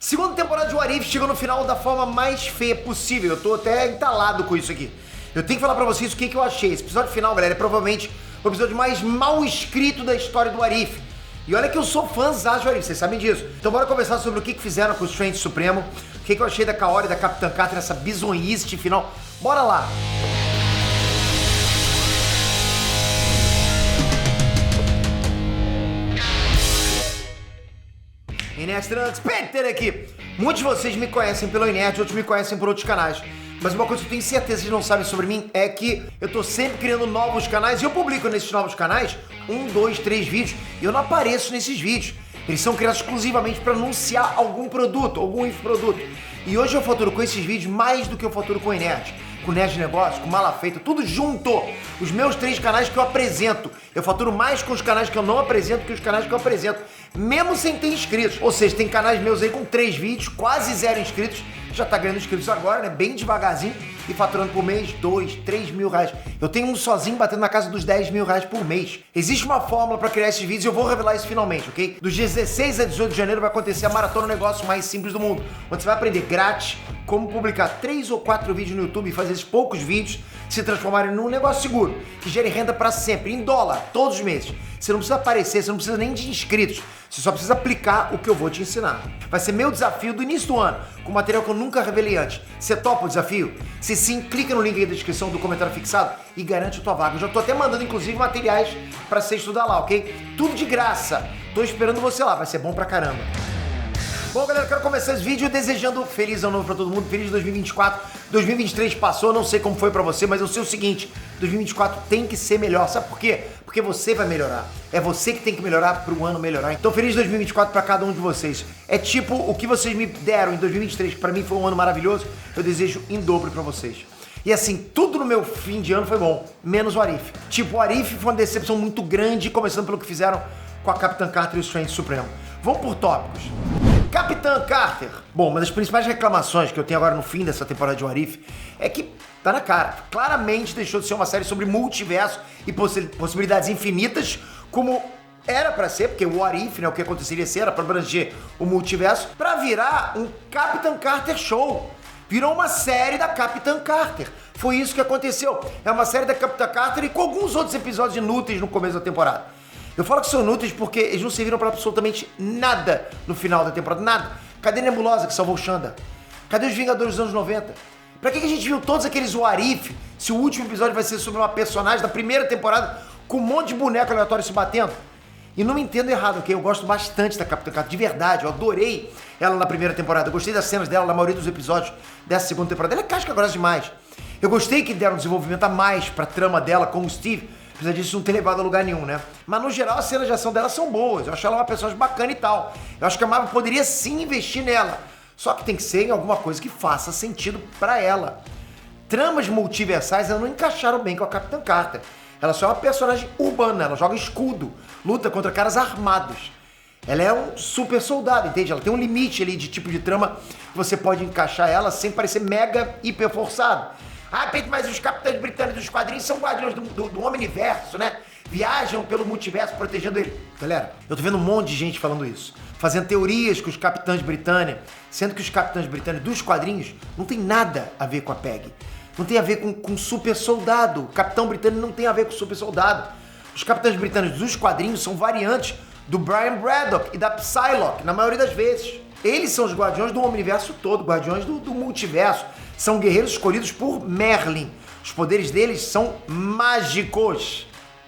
Segunda temporada de What If chegou no final da forma mais feia possível. Eu tô até entalado com isso aqui. Eu tenho que falar pra vocês o que eu achei. Esse episódio final, galera, é provavelmente o episódio mais mal escrito da história do What If. E olha que eu sou fãzão de What If, vocês sabem disso. Então bora conversar sobre o que fizeram com o Strange Supremo, o que eu achei da Kaori e da Capitã Carter nessa bizonhice final. Bora lá! Inert Trunks, Peter aqui! Muitos de vocês me conhecem pelo Inert, outros me conhecem por outros canais. Mas uma coisa que eu tenho certeza que vocês não sabem sobre mim é que eu tô sempre criando novos canais e eu publico nesses novos canais 1, 2, 3 vídeos e eu não apareço nesses vídeos. Eles são criados exclusivamente para anunciar algum produto, algum infoproduto. E hoje eu faturo com esses vídeos mais do que eu faturo com o Inert, com o Nerd de Negócio, com o Mala Feita, tudo junto. Os meus 3 canais que eu apresento. Eu faturo mais com os canais que eu não apresento que os canais que eu apresento, mesmo sem ter inscritos. Ou seja, tem canais meus aí com 3 vídeos, quase 0 inscritos. Já tá ganhando inscritos agora, né? Bem devagarzinho e faturando por mês 2, 3 mil reais. Eu tenho um sozinho batendo na casa dos 10 mil reais por mês. Existe uma fórmula para criar esses vídeos e eu vou revelar isso finalmente, ok? Dos dias 16 a 18 de janeiro vai acontecer a Maratona Negócio Mais Simples do Mundo, onde você vai aprender grátis como publicar 3 ou 4 vídeos no YouTube e fazer esses poucos vídeos se transformarem num negócio seguro, que gere renda para sempre, em dólar, todos os meses. Você não precisa aparecer, você não precisa nem de inscritos. Você só precisa aplicar o que eu vou te ensinar. Vai ser meu desafio do início do ano, com material que eu nunca revelei antes. Você topa o desafio? Se sim, clica no link aí da descrição do comentário fixado e garante a tua vaga. Eu já tô até mandando, inclusive, materiais pra você estudar lá, ok? Tudo de graça. Tô esperando você lá, vai ser bom pra caramba. Bom, galera, eu quero começar esse vídeo desejando feliz ano novo pra todo mundo, feliz 2024. 2023 passou, não sei como foi pra você, mas eu sei o seguinte, 2024 tem que ser melhor. Sabe por quê? Porque você vai melhorar. É você que tem que melhorar pro ano melhorar. Então, feliz 2024 pra cada um de vocês. É tipo o que vocês me deram em 2023, que pra mim foi um ano maravilhoso, eu desejo em dobro pra vocês. E assim, tudo no meu fim de ano foi bom, menos o What If. Tipo, o What If foi uma decepção muito grande, começando pelo que fizeram com a Capitã Carter e o Strange Supremo. Vamos por tópicos. Capitã Carter. Bom, uma das principais reclamações que eu tenho agora no fim dessa temporada de What If é que tá na cara. Claramente deixou de ser uma série sobre multiverso e possibilidades infinitas, como era pra ser, porque o What If, né, o que aconteceria ser, era pra abranger o multiverso, pra virar um Capitã Carter show. Virou uma série da Capitã Carter. Foi isso que aconteceu. É uma série da Capitã Carter e com alguns outros episódios inúteis no começo da temporada. Eu falo que são inúteis porque eles não serviram pra absolutamente nada no final da temporada, nada. Cadê a Nebulosa que salvou o Xanda? Cadê os Vingadores dos anos 90? Pra que a gente viu todos aqueles What If se o último episódio vai ser sobre uma personagem da primeira temporada com um monte de boneco aleatório se batendo? E não me entendo errado, ok? Eu gosto bastante da Capitã Carter, de verdade. Eu adorei ela na primeira temporada. Eu gostei das cenas dela na maioria dos episódios dessa segunda temporada. Ela é casca grossa demais. Eu gostei que deram desenvolvimento a mais pra trama dela com o Steve. Apesar disso não ter levado a lugar nenhum, né? Mas no geral as cenas de ação dela são boas. Eu acho ela uma personagem bacana e tal. Eu acho que a Marvel poderia sim investir nela. Só que tem que ser em alguma coisa que faça sentido pra ela. Tramas multiversais elas não encaixaram bem com a Capitã Carter. Ela só é uma personagem urbana, ela joga escudo, luta contra caras armados. Ela é um super soldado, entende? Ela tem um limite ali de tipo de trama que você pode encaixar ela sem parecer mega hiper forçado. Ah, Pedro, mas os capitães britânicos dos quadrinhos são guardiões do Omniverso, né? Viajam pelo multiverso protegendo ele. Galera, eu tô vendo um monte de gente falando isso. Fazendo teorias com os capitães britânicos, sendo que os capitães britânicos dos quadrinhos não tem nada a ver com a PEG. Não tem a ver com super soldado. O capitão britânico não tem a ver com super soldado. Os capitães britânicos dos quadrinhos são variantes do Brian Braddock e da Psylocke, na maioria das vezes. Eles são os guardiões do universo todo, guardiões do multiverso. São guerreiros escolhidos por Merlin. Os poderes deles são mágicos.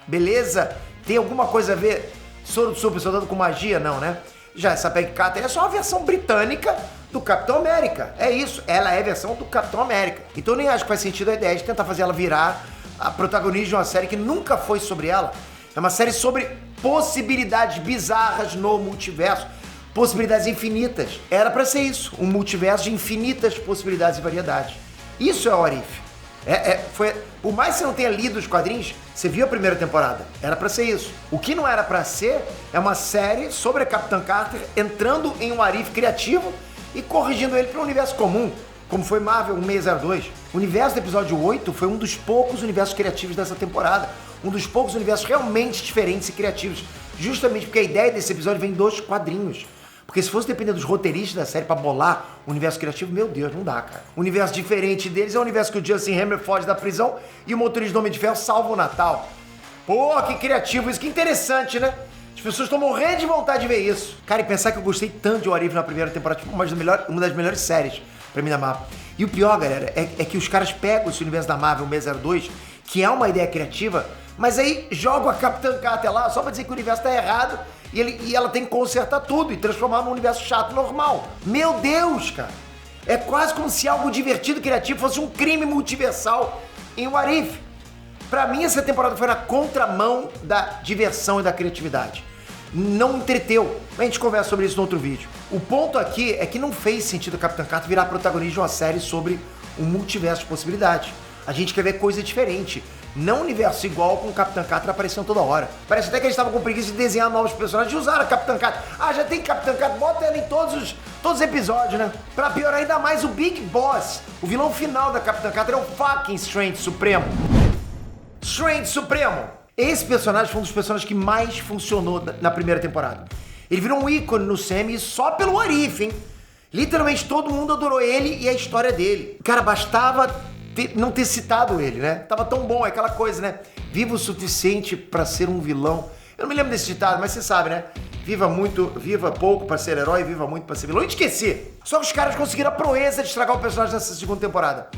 Beleza? Tem alguma coisa a ver soro do super soldado com magia? Não, né? Já essa Peggy Carter é só uma versão britânica do Capitão América. É isso, ela é a versão do Capitão América. Então eu nem acho que faz sentido a ideia de tentar fazer ela virar a protagonista de uma série que nunca foi sobre ela. É uma série sobre possibilidades bizarras no multiverso. Possibilidades infinitas. Era pra ser isso. Um multiverso de infinitas possibilidades e variedades. Isso é o What If. Por mais que você não tenha lido os quadrinhos, você viu a primeira temporada. Era pra ser isso. O que não era pra ser é uma série sobre a Capitã Carter entrando em um What If criativo e corrigindo ele para um universo comum, como foi Marvel 1602. O universo do episódio 8 foi um dos poucos universos criativos dessa temporada. Um dos poucos universos realmente diferentes e criativos. Justamente porque a ideia desse episódio vem dos quadrinhos. Porque se fosse depender dos roteiristas da série pra bolar o universo criativo, meu Deus, não dá, cara. O universo diferente deles é o universo que o Justin Hammer foge da prisão e o motorista do Homem de Ferro salva o Natal. Pô, que criativo isso, que interessante, né? As pessoas estão morrendo de vontade de ver isso. Cara, e pensar que eu gostei tanto de What If na primeira temporada, tipo, uma das melhores séries pra mim da Marvel. E o pior, galera, é que os caras pegam esse universo da Marvel 602, que é uma ideia criativa, mas aí jogam a Capitã Carter lá só pra dizer que o universo tá errado e ela tem que consertar tudo e transformar num universo chato normal. Meu Deus, cara! É quase como se algo divertido e criativo fosse um crime multiversal em What If. Pra mim, essa temporada foi na contramão da diversão e da criatividade. Não entreteu. A gente conversa sobre isso no outro vídeo. O ponto aqui é que não fez sentido a Capitã Carter virar protagonista de uma série sobre um multiverso de possibilidades. A gente quer ver coisa diferente. Não um universo igual com o Capitã Carter aparecendo toda hora. Parece até que eles estavam com preguiça de desenhar novos personagens e usar a Capitã Carter. Ah, já tem Capitã Carter, bota ela em todos os episódios, né? Pra piorar ainda mais, o Big Boss, o vilão final da Capitã Carter é o fucking Strange Supremo. Strange Supremo! Esse personagem foi um dos personagens que mais funcionou na primeira temporada. Ele virou um ícone no semi só pelo What If, hein? Literalmente todo mundo adorou ele e a história dele. Cara, bastava não ter citado ele, né? Tava tão bom, é aquela coisa, né? Viva o suficiente pra ser um vilão. Eu não me lembro desse ditado, mas você sabe, né? Viva pouco pra ser herói, viva muito pra ser vilão. E esqueci. Só que os caras conseguiram a proeza de estragar o personagem nessa segunda temporada.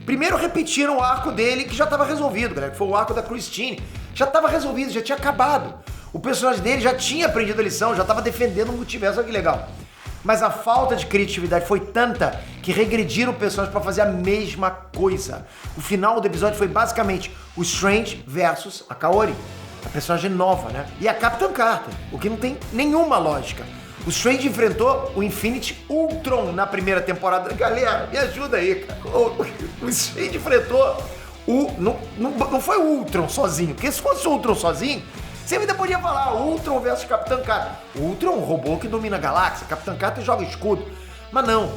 Primeiro repetiram o arco dele, que já estava resolvido, galera, que foi o arco da Christine. Já estava resolvido, já tinha acabado. O personagem dele já tinha aprendido a lição, já estava defendendo o multiverso, olha que legal. Mas a falta de criatividade foi tanta que regrediram o personagem para fazer a mesma coisa. O final do episódio foi basicamente o Strange versus a Kaori, a personagem nova, né? E a Capitã Carter, o que não tem nenhuma lógica. O Strange enfrentou o Infinity Ultron na primeira temporada. Galera, me ajuda aí, cara. O Strange enfrentou o... Não foi o Ultron sozinho, porque se fosse o Ultron sozinho, você ainda podia falar Ultron versus Capitã Carter. O Ultron é um robô que domina a galáxia, Capitã Carter joga escudo. Mas não,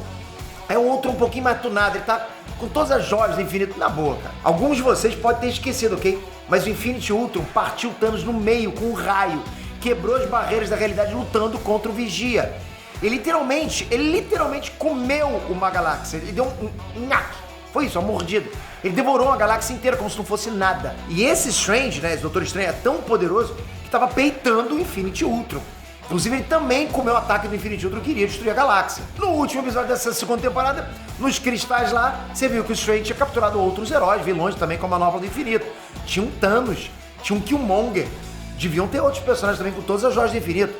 é um Ultron um pouquinho mais tunado, ele tá com todas as joias do infinito na boa, cara. Alguns de vocês podem ter esquecido, ok? Mas o Infinity Ultron partiu Thanos no meio com um raio, quebrou as barreiras da realidade lutando contra o Vigia. Ele literalmente comeu uma galáxia, ele deu um nhaque. Foi isso, uma mordida. Ele devorou uma galáxia inteira como se não fosse nada. E esse Strange, né, esse Doutor Estranho é tão poderoso que estava peitando o Infinity Ultron. Inclusive ele também comeu o ataque do Infinity Ultron, queria destruir a galáxia. No último episódio dessa segunda temporada, nos cristais lá, você viu que o Strange tinha capturado outros heróis, vilões também com a Manopla do Infinito. Tinha um Thanos, tinha um Killmonger. Deviam ter outros personagens também com todas as joias do infinito.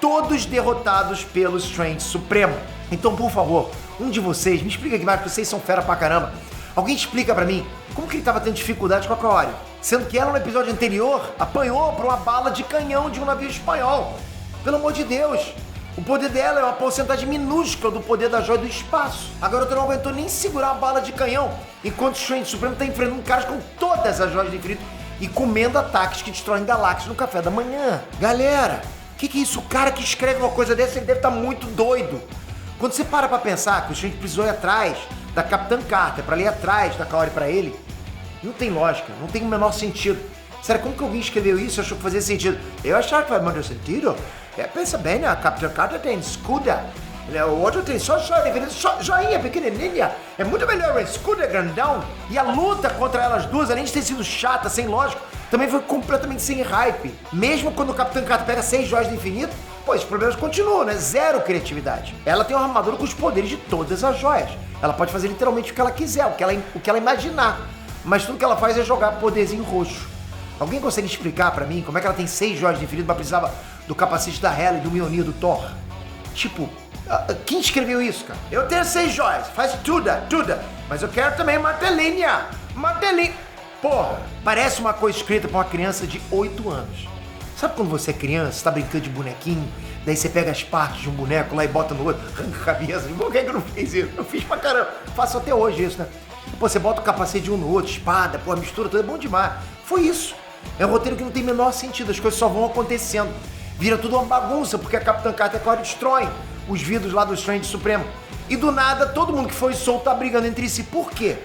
Todos derrotados pelo Strange Supremo. Então, por favor, um de vocês, me explica aqui mais, porque vocês são fera pra caramba. Alguém explica pra mim como que ele tava tendo dificuldade com a Kaori? Sendo que ela, no episódio anterior, apanhou por uma bala de canhão de um navio espanhol. Pelo amor de Deus. O poder dela é uma porcentagem minúscula do poder da joia do espaço. A garota não aguentou nem segurar a bala de canhão, enquanto o Strange Supremo tá enfrentando caras com todas as joias do infinito e comendo ataques que destroem galáxias no café da manhã. Galera, que é isso? O cara que escreve uma coisa dessa, ele deve estar muito doido. Quando você para pra pensar que o Strange precisou ir atrás da Capitã Carter pra ir atrás da Kaori pra ele, não tem lógica, não tem o menor sentido. Sério, como que alguém escreveu isso e achou que fazia sentido? Eu achava que faz muito sentido. Pensa bem, né? A Capitã Carter tem escuda. O outro tem só joinha pequenininha. É muito melhor o escudo grandão. E a luta contra elas duas, além de ter sido chata, sem lógica, também foi completamente sem hype. Mesmo quando o Capitã Carter pega 6 joias do infinito, pô, os problemas continuam, né? Zero criatividade. Ela tem uma armadura com os poderes de todas as joias. Ela pode fazer literalmente o que ela quiser, o que ela imaginar. Mas tudo que ela faz é jogar poderzinho roxo. Alguém consegue explicar pra mim como é que ela tem 6 joias do infinito, mas precisava do capacete da Hela e do Mjolnir do Thor? Tipo, quem escreveu isso, cara? Eu tenho 6 joias, faz tudo, mas eu quero também martelinha. Porra, parece uma coisa escrita pra uma criança de 8 anos. Sabe quando você é criança, você tá brincando de bonequinho, daí você pega as partes de um boneco lá e bota no outro, arranca a cabeça, por que eu não fiz isso? Eu fiz pra caramba, faço até hoje isso, né? Pô, você bota o capacete de um no outro, espada, pô, a mistura toda, é bom demais. Foi isso. É um roteiro que não tem o menor sentido, as coisas só vão acontecendo. Vira tudo uma bagunça, porque a Capitã Carter agora destrói os vidros lá do Strange Supremo. E do nada, todo mundo que foi solto tá brigando entre si. Por quê?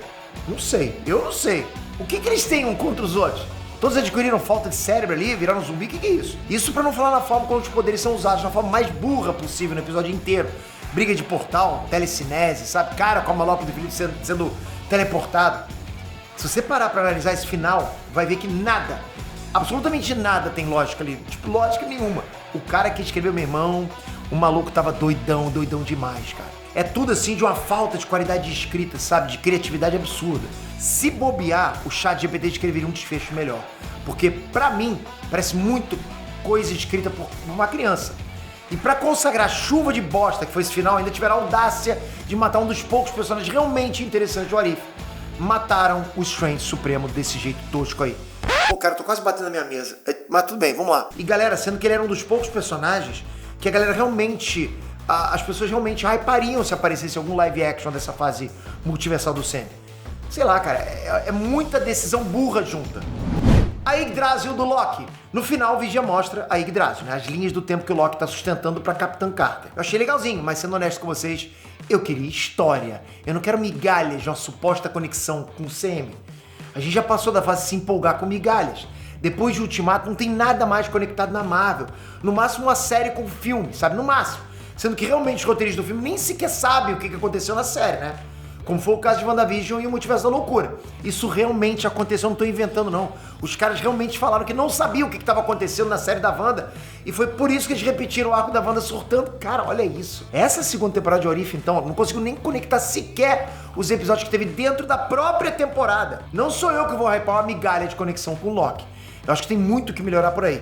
Não sei, eu não sei. O que eles têm um contra os outros? Todos adquiriram falta de cérebro ali, viraram zumbi, o que é isso? Isso pra não falar na forma como os poderes são usados, na forma mais burra possível no episódio inteiro. Briga de portal, telecinese, sabe? Cara com a manopla do Felipe sendo teleportado. Se você parar pra analisar esse final, vai ver que nada, absolutamente nada tem lógica ali. Tipo, lógica nenhuma. O cara que escreveu Meu Irmão, o maluco tava doidão demais, cara. É tudo assim de uma falta de qualidade de escrita, sabe? De criatividade absurda. Se bobear, o ChatGPT escreveria um desfecho melhor. Porque, pra mim, parece muito coisa escrita por uma criança. E pra consagrar a chuva de bosta que foi esse final, ainda tiveram a audácia de matar um dos poucos personagens realmente interessantes do Arif. Mataram o Strange Supremo desse jeito tosco aí. Pô, cara, eu tô quase batendo na minha mesa. Mas tudo bem, vamos lá. E galera, sendo que ele era um dos poucos personagens que a galera realmente... as pessoas realmente hypariam se aparecesse algum live action dessa fase multiversal do Sam. Sei lá, cara, é muita decisão burra junta. A Yggdrasil do Loki. No final, o Vigia mostra a Yggdrasil, né? As linhas do tempo que o Loki tá sustentando pra Capitã Carter. Eu achei legalzinho, mas sendo honesto com vocês, eu queria história. Eu não quero migalhas de uma suposta conexão com o CM. A gente já passou da fase de se empolgar com migalhas. Depois de Ultimato, não tem nada mais conectado na Marvel. No máximo, uma série com filme, sabe? No máximo. Sendo que realmente os roteiristas do filme nem sequer sabem o que aconteceu na série, né? Como foi o caso de WandaVision e o Multiverso da Loucura. Isso realmente aconteceu, não tô inventando não. Os caras realmente falaram que não sabiam o que estava acontecendo na série da Wanda. E foi por isso que eles repetiram o arco da Wanda surtando. Cara, olha isso. Essa segunda temporada de Orif, então, não consigo nem conectar sequer os episódios que teve dentro da própria temporada. Não sou eu que vou hypar uma migalha de conexão com o Loki. Eu acho que tem muito que melhorar por aí.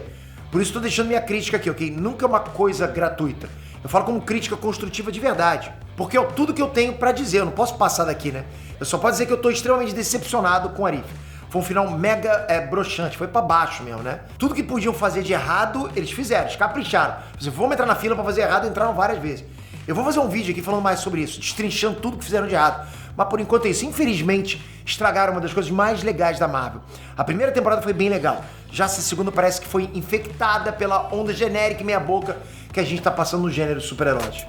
Por isso tô deixando minha crítica aqui, ok? Nunca é uma coisa gratuita. Eu falo como crítica construtiva de verdade. Porque é tudo que eu tenho pra dizer, eu não posso passar daqui, né? Eu só posso dizer que eu tô extremamente decepcionado com o Arif. Foi um final mega broxante, foi pra baixo mesmo, né? Tudo que podiam fazer de errado, eles fizeram, eles capricharam. Se vamos entrar na fila pra fazer errado, entraram várias vezes. Eu vou fazer um vídeo aqui falando mais sobre isso, destrinchando tudo que fizeram de errado. Mas por enquanto é isso. Infelizmente, estragaram uma das coisas mais legais da Marvel. A primeira temporada foi bem legal. Já essa segunda parece que foi infectada pela onda genérica e meia boca que a gente tá passando no gênero super-heróis.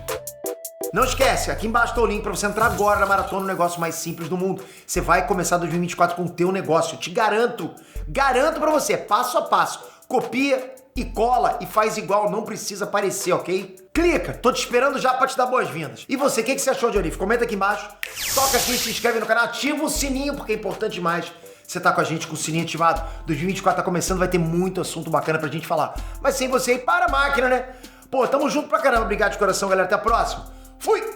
Não esquece, aqui embaixo tá o link pra você entrar agora na maratona, no negócio mais simples do mundo. Você vai começar 2024 com o teu negócio. Eu te garanto pra você, passo a passo. Copia e cola e faz igual, não precisa aparecer, ok? Clica, tô te esperando já pra te dar boas-vindas. E você, o que você achou de Orif? Comenta aqui embaixo, toca aqui, se inscreve no canal, ativa o sininho, porque é importante demais você tá com a gente com o sininho ativado. 2024 tá começando, vai ter muito assunto bacana pra gente falar. Mas sem você aí, para a máquina, né? Pô, tamo junto pra caramba, obrigado de coração, galera, até a próxima. Fui!